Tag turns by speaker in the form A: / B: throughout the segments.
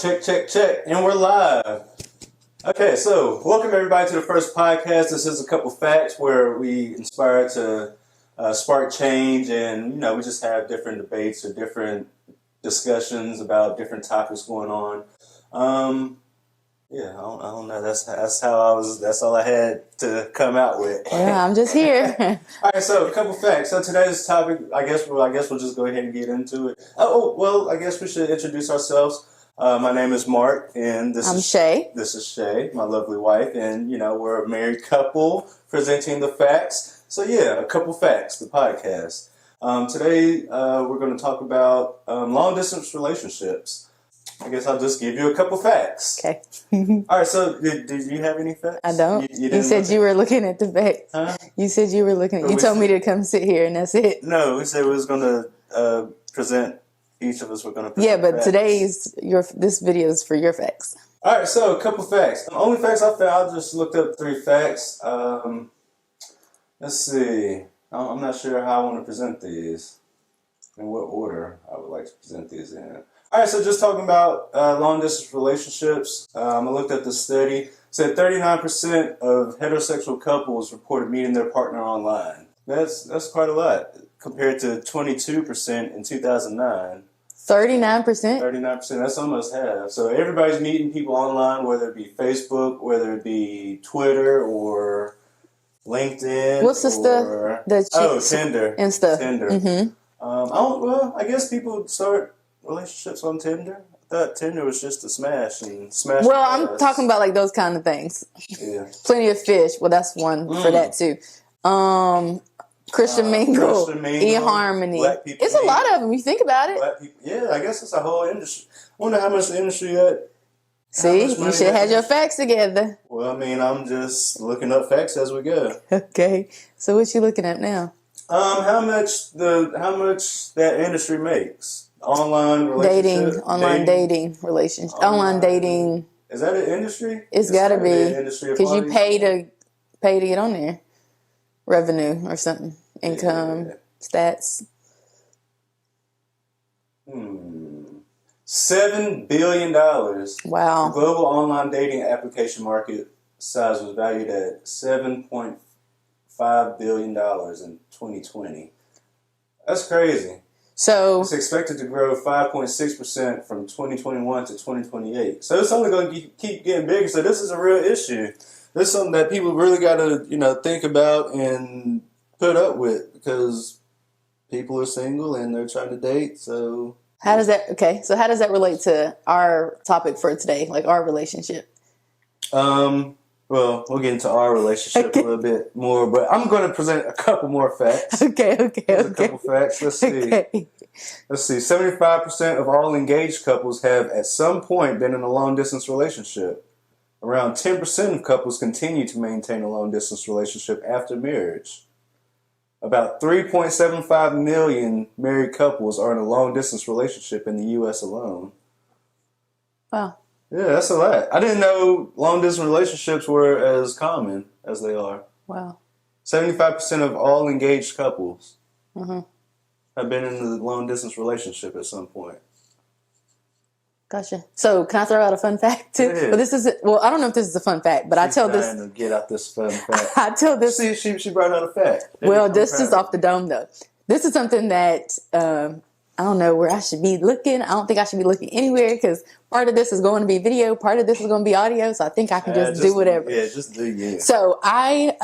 A: Check, and we're live. Okay, so welcome everybody to the first podcast. This is a couple facts where we inspire to spark change, and we just have different debates or different discussions about different topics going on. I don't know. That's how I was. That's all I had to come out with.
B: Yeah, I'm just here.
A: All right, so a couple facts. So today's topic, I guess we'll just go ahead and get into it. Well, I guess we should introduce ourselves. My name is Mark, and
B: I'm Shay.
A: This is Shay, my lovely wife, and we're a married couple presenting the facts. So yeah, a couple facts, the podcast. Today we're going to talk about long distance relationships. I guess I'll just give you a couple facts.
B: Okay.
A: All right, so did you have any facts?
B: I don't. You said you were looking at the facts. Huh? You said you were looking. You told me to come sit here, and that's it.
A: No, we said we was going to present. Each of us were going to present.
B: Yeah, but
A: facts.
B: this video is for your facts.
A: All right, so a couple facts. The only facts I found, I just looked up 3 facts. Let's see. I'm not sure how I want to present these. In what order I would like to present these in. All right, so just talking about long-distance relationships, I looked at the study. It said 39% of heterosexual couples reported meeting their partner online. That's quite a lot, compared to 22% in 2009.
B: 39%?
A: 39%, that's almost half. So everybody's meeting people online, whether it be Facebook, whether it be Twitter, or LinkedIn.
B: What's the stuff?
A: Tinder.
B: And stuff.
A: Tinder.
B: Mm-hmm.
A: I guess people start relationships on Tinder. I thought Tinder was just a smash.
B: Well, I'm talking about like those kind of things.
A: Yeah.
B: Plenty of Fish. Well, that's one for that too. Christian Mingle, eHarmony. It's a lot of them. You think about it.
A: Yeah, I guess it's a whole industry. I wonder how much the industry got.
B: See, you should have had your facts together.
A: Well, I'm just looking up facts as we go.
B: Okay, so what you looking at now?
A: How much that industry makes? Online relationship,
B: online dating relationship, online dating.
A: Is that an industry?
B: It's got to be because you pay to get on there. Revenue or something, income, stats.
A: $7 billion.
B: Wow.
A: The global online dating application market size was valued at $7.5 billion in 2020. That's crazy.
B: So
A: it's expected to grow 5.6% from 2021 to 2028. So it's only going to keep getting bigger. So this is a real issue. This is something that people really got to, think about and put up with, because people are single and they're trying to date. So
B: how does that relate to our topic for today, like our relationship?
A: Well, we'll get into our relationship a little bit more, but I'm going to present a couple more facts.
B: Okay.
A: A couple facts. Let's see. Let's see. 75% of all engaged couples have at some point been in a long distance relationship. Around 10% of couples continue to maintain a long-distance relationship after marriage. About 3.75 million married couples are in a long-distance relationship in the U.S. alone.
B: Wow.
A: Yeah, that's a lot. I didn't know long-distance relationships were as common as they are.
B: Wow.
A: 75% of all engaged couples have been in a long-distance relationship at some point.
B: Gotcha. So, can I throw out a fun fact too?
A: Yeah.
B: Well, I don't know if this is a fun fact, but I tell this.
A: To get out this fun fact.
B: I tell this.
A: She brought out a fact.
B: This is off the dome though. This is something that I don't know where I should be looking. I don't think I should be looking anywhere, because part of this is going to be video, part of this is going to be audio. So I think I can just do whatever.
A: Yeah, just do you.
B: So I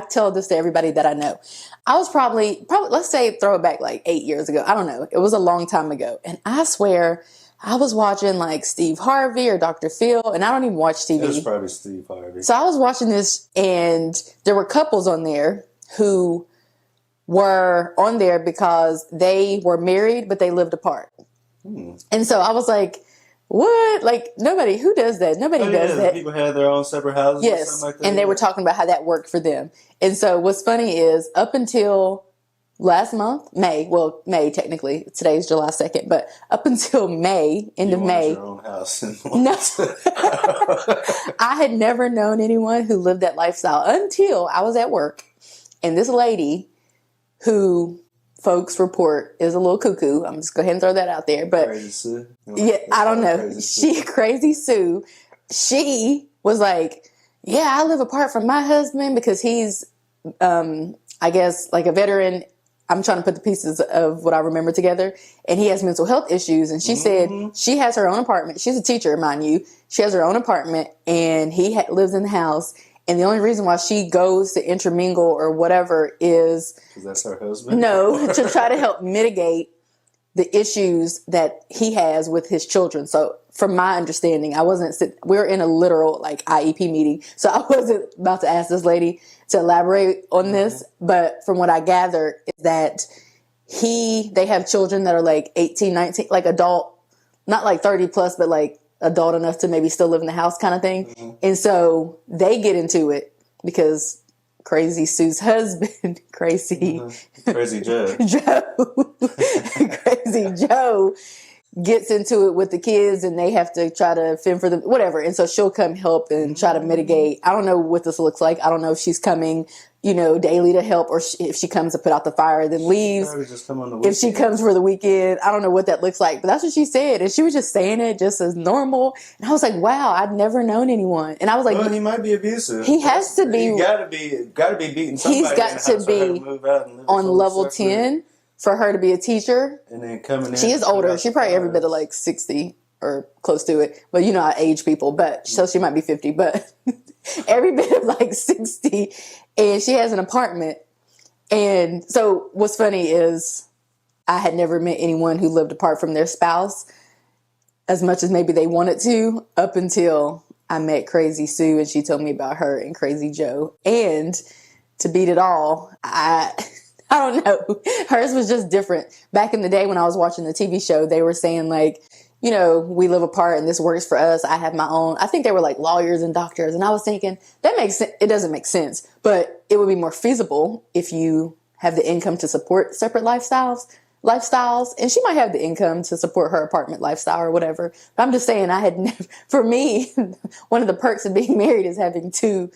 B: tell this to everybody that I know. I was probably let's say throw it back like 8 years ago. I don't know. It was a long time ago. And I swear I was watching like Steve Harvey or Dr. Phil, and I don't even watch TV.
A: It was probably Steve Harvey.
B: So I was watching this, and there were couples on there who were on there because they were married, but they lived apart. And so I was like, what? Like, who does that? Nobody does that.
A: People had their own separate houses.
B: Yes.
A: Or something like that.
B: And they were talking about how that worked for them. And so what's funny is up until last month, May technically, today's July 2nd, but up until May, end of May.
A: Your own house
B: No. I had never known anyone who lived that lifestyle until I was at work. And this lady who folks report is a little cuckoo. I'm just go ahead and throw that out there. But
A: Crazy Sue.
B: yeah, I don't know. Crazy Sue, she was like, yeah, I live apart from my husband because he's, I guess, like a veteran. I'm trying to put the pieces of what I remember together. And he has mental health issues. And she said she has her own apartment. She's a teacher, mind you. She has her own apartment and he lives in the house. And the only reason why she goes to intermingle or whatever is...
A: Because that's her husband?
B: No, to try to help mitigate the issues that he has with his children. So from my understanding, we're in a literal like IEP meeting. So I wasn't about to ask this lady to elaborate on this. But from what I gather is that they have children that are like 18, 19, like adult, not like 30 plus, but like adult enough to maybe still live in the house kind of thing. And so they get into it because Crazy Sue's husband, Crazy
A: Joe.
B: Crazy Joe gets into it with the kids and they have to try to fend for them, whatever. And so she'll come help and try to mitigate. I don't know what this looks like. I don't know if she's coming, daily to help or if she comes to put out the fire, then leaves.
A: Just come on the
B: if she comes for the weekend, I don't know what that looks like, but that's what she said. And she was just saying it just as normal. And I was like, wow, I'd never known anyone. And I was like,
A: well, he might be abusive.
B: He has to be.
A: You gotta be beating somebody.
B: He's got to be on level 10 for her to be a teacher.
A: And then coming in.
B: She is older. She's probably every bit of like 60 or close to it. But I age people, but so she might be 50, but every bit of like 60. And she has an apartment. And so what's funny is I had never met anyone who lived apart from their spouse as much as maybe they wanted to, up until I met Crazy Sue and she told me about her and Crazy Joe. And to beat it all, I don't know. Hers was just different. Back in the day when I was watching the TV show, they were saying like, we live apart and this works for us. I have my own. I think they were like lawyers and doctors. And I was thinking that makes sense. It doesn't make sense, but it would be more feasible if you have the income to support separate lifestyles. And she might have the income to support her apartment lifestyle or whatever. But I'm just saying for me, one of the perks of being married is having two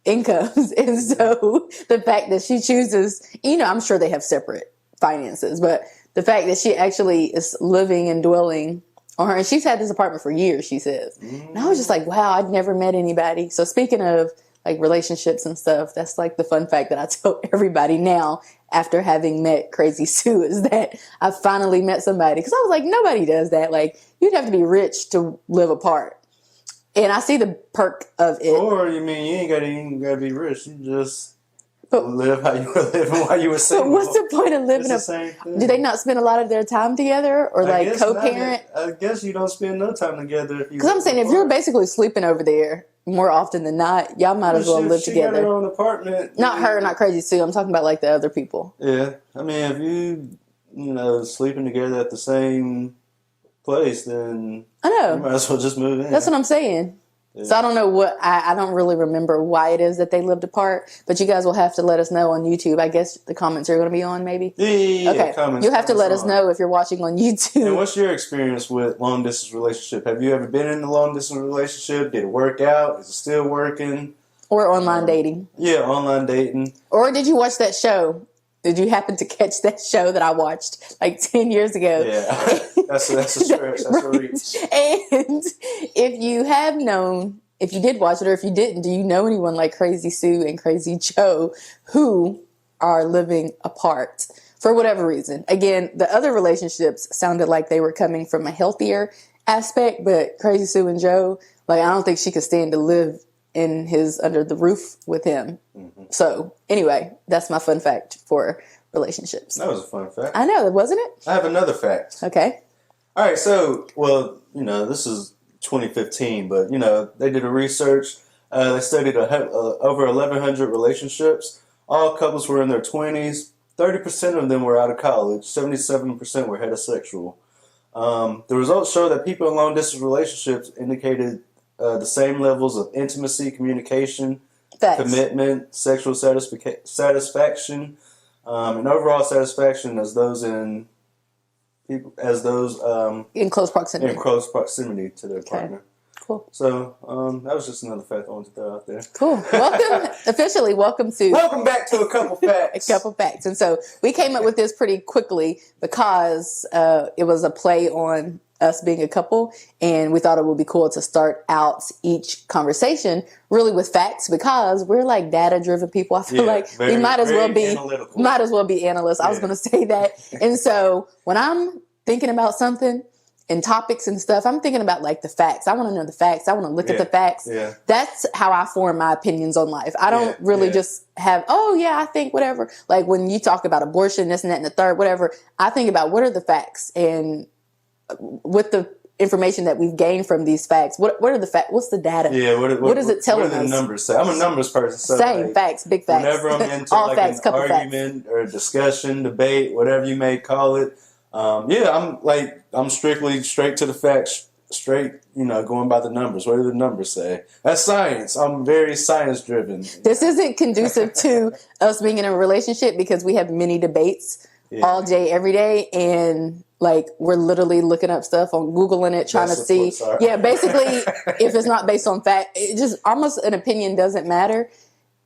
B: incomes. And so the fact that she chooses, I'm sure they have separate finances, but the fact that she actually is living and dwelling on her, and she's had this apartment for years, she says. And I was just like, wow, I'd never met anybody. So speaking of like relationships and stuff, that's like the fun fact that I tell everybody now after having met Crazy Sue is that I finally met somebody. Because I was like, nobody does that. Like, you'd have to be rich to live apart. And I see the perk of it.
A: Or, you ain't gotta be rich. You just live how you were living while you were single.
B: But what's the point of living?
A: It's the same thing.
B: Do they not spend a lot of their time together, or like co-parent?
A: I guess you don't spend no time together.
B: Because I'm saying, if you're basically sleeping over there more often than not, y'all might as well live together.
A: She got her own apartment.
B: Not her, not Crazy Sue. I'm talking about like the other people.
A: Yeah, if you sleeping together at the same place, then
B: I know
A: you might as well just move in.
B: That's what I'm saying. Yeah. So I don't know I don't really remember why it is that they lived apart, but you guys will have to let us know on YouTube. I guess the comments are going to be on, maybe?
A: Yeah.
B: Okay. You'll have to let us know if you're watching on YouTube.
A: And what's your experience with long distance relationship? Have you ever been in a long distance relationship? Did it work out? Is it still working?
B: Or online dating?
A: Yeah, online dating.
B: Or did you watch that show? Did you happen to catch that show that I watched like 10 years ago?
A: Yeah, that's a stretch. That's a reach.
B: And if you did watch it or if you didn't, do you know anyone like Crazy Sue and Crazy Joe who are living apart for whatever reason? Again, the other relationships sounded like they were coming from a healthier aspect, but Crazy Sue and Joe, like, I don't think she could stand to live under the roof with him. Mm-hmm. So anyway, that's my fun fact for relationships.
A: That was a fun fact.
B: I know, wasn't it?
A: I have another fact.
B: Okay.
A: All right. So, this is 2015, but they did a research. They studied over 1,100 relationships. All couples were in their 20s. 30% of them were out of college. 77% were heterosexual. The results show that people in long distance relationships indicated the same levels of intimacy, communication, commitment, sexual satisfaction, and overall satisfaction as those in close proximity.
B: In close proximity.
A: To their partner.
B: Cool.
A: So that was just another fact I wanted to throw out there.
B: Cool. Welcome, officially, welcome
A: back to a couple facts.
B: A couple facts. And so we came up with this pretty quickly because it was a play on us being a couple, and we thought it would be cool to start out each conversation really with facts because we're like data-driven people. I feel like we might as well be analysts. I was going to say that. And so when I'm thinking about something and topics and stuff, I'm thinking about like the facts. I want to know the facts. I want to look at the facts.
A: Yeah.
B: That's how I form my opinions on life. I don't really just have, I think whatever. Like when you talk about abortion, this and that and the third, whatever, I think about what are the facts, and with the information that we've gained from these facts, what are the facts? What's the data?
A: Yeah,
B: what is it telling us?
A: What do the numbers say? I'm a numbers person. So
B: same facts, big facts.
A: Whenever I'm into
B: all
A: like
B: facts,
A: an argument or discussion, debate, whatever you may call it, I'm strictly straight to the facts, straight, going by the numbers. What do the numbers say? That's science. I'm very science driven.
B: This isn't conducive to us being in a relationship because we have many debates all day, every day, and like we're literally looking up stuff on Googling it, trying to see. Yeah, basically, if it's not based on fact, it just almost an opinion doesn't matter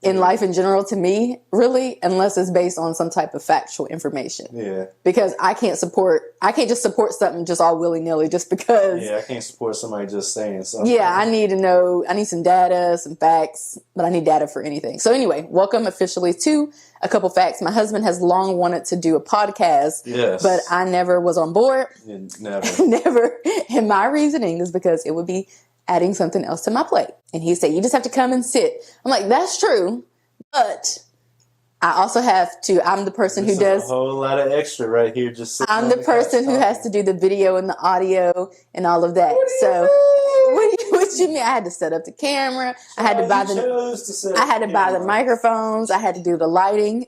B: in life in general to me, really, unless it's based on some type of factual information.
A: Yeah.
B: Because I can't just support something just all willy-nilly just because.
A: Yeah, I can't support somebody just saying something.
B: Yeah, I need to know, I need some data, some facts, but I need data for anything. So anyway, welcome officially to A Couple Facts. My husband has long wanted to do a podcast,
A: yes,
B: but I never was on board.
A: Yeah, never.
B: Never. And my reasoning is because it would be adding something else to my plate. And he said, you just have to come and sit. I'm like, that's true. But I also have to, I'm the person who does
A: a whole lot of extra right here.
B: I'm the person who has to do the video and the audio and all of that. So what you mean? I had to set up the camera. I had to buy the microphones. I had to do the lighting.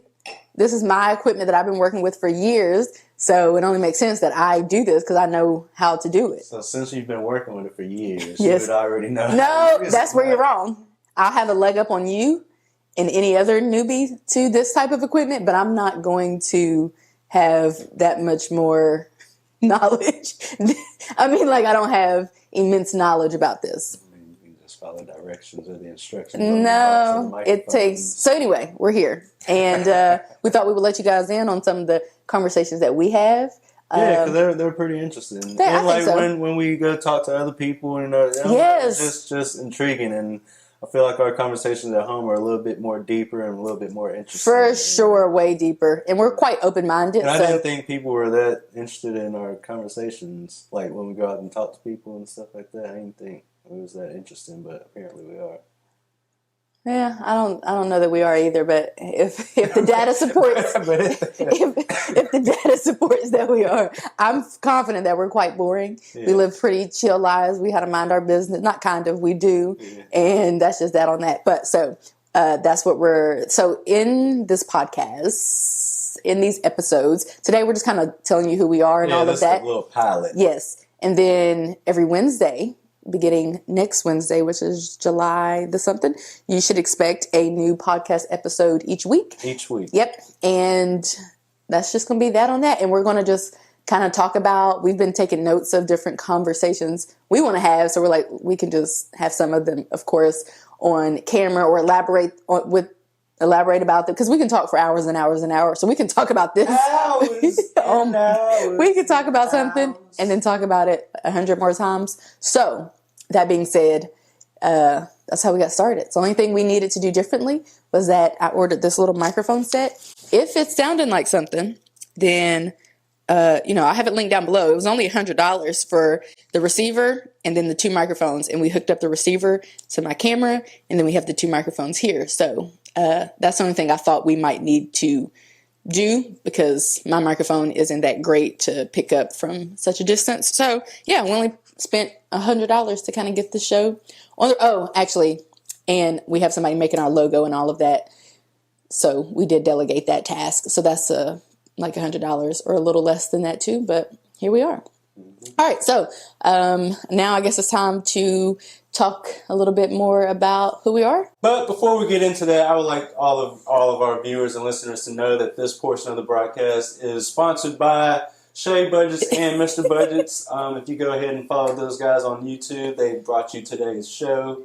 B: This is my equipment that I've been working with for years. So it only makes sense that I do this because I know how to do it.
A: So since you've been working with it for years,
B: yes,
A: you would already know.
B: No, that's where you're wrong. I'll have a leg up on you and any other newbie to this type of equipment, but I'm not going to have that much more knowledge. I mean, like I don't have immense knowledge about this.
A: You can just follow directions or the instructions.
B: No, it takes. So anyway, we're here, and we thought we would let you guys in on some of the conversations that we have.
A: Yeah, because they're pretty interesting.
B: I
A: like
B: think so.
A: when we go talk to other people, and
B: yes,
A: it's just intriguing, and I feel like our conversations at home are a little bit more deeper and a little bit more interesting. For
B: sure, way deeper, and we're quite open minded.
A: And I didn't think people were that interested in our conversations, like when we go out and talk to people and stuff like that. I didn't think it was that interesting, but apparently we are.
B: Yeah, I don't know that we are either, but if the data supports if the data supports that we are, I'm confident that we're quite boring. Yeah. We live pretty chill lives. We had to mind our business. Not kind of, we do. Yeah. And that's just that on that. But so that's what so in this podcast, in these episodes, today we're just kind of telling you who we are and all of that.
A: A little pilot.
B: Yes. And then every Wednesday, beginning next Wednesday, which is July the something, you should expect a new podcast episode each week. Yep. And that's just going to be that on that. And we're going to just kind of talk about, we've been taking notes of different conversations we want to have. So we're like, we can just have some of them, of course, on camera or elaborate about them. Because we can talk for hours and hours and hours. So we can talk about this. We can talk about something and then talk about it 100 more times. So that being said, that's how we got started. So the only thing we needed to do differently was that I ordered this little microphone set. If it's sounding like something, then, I have it linked down below. It was only $100 for the receiver and then the two microphones. And we hooked up the receiver to my camera and then we have the two microphones here. So that's the only thing I thought we might need to do because my microphone isn't that great to pick up from such a distance. So yeah, we only spent $100 to kind of get the show on. And we have somebody making our logo and all of that. So we did delegate that task. So that's like $100 or a little less than that too. But here we are. All right. So now I guess it's time to talk a little bit more about who we are.
A: But before we get into that, I would like all of our viewers and listeners to know that this portion of the broadcast is sponsored by Shay Budgets and Mr. Budgets. If you go ahead and follow those guys on YouTube, they brought you today's show.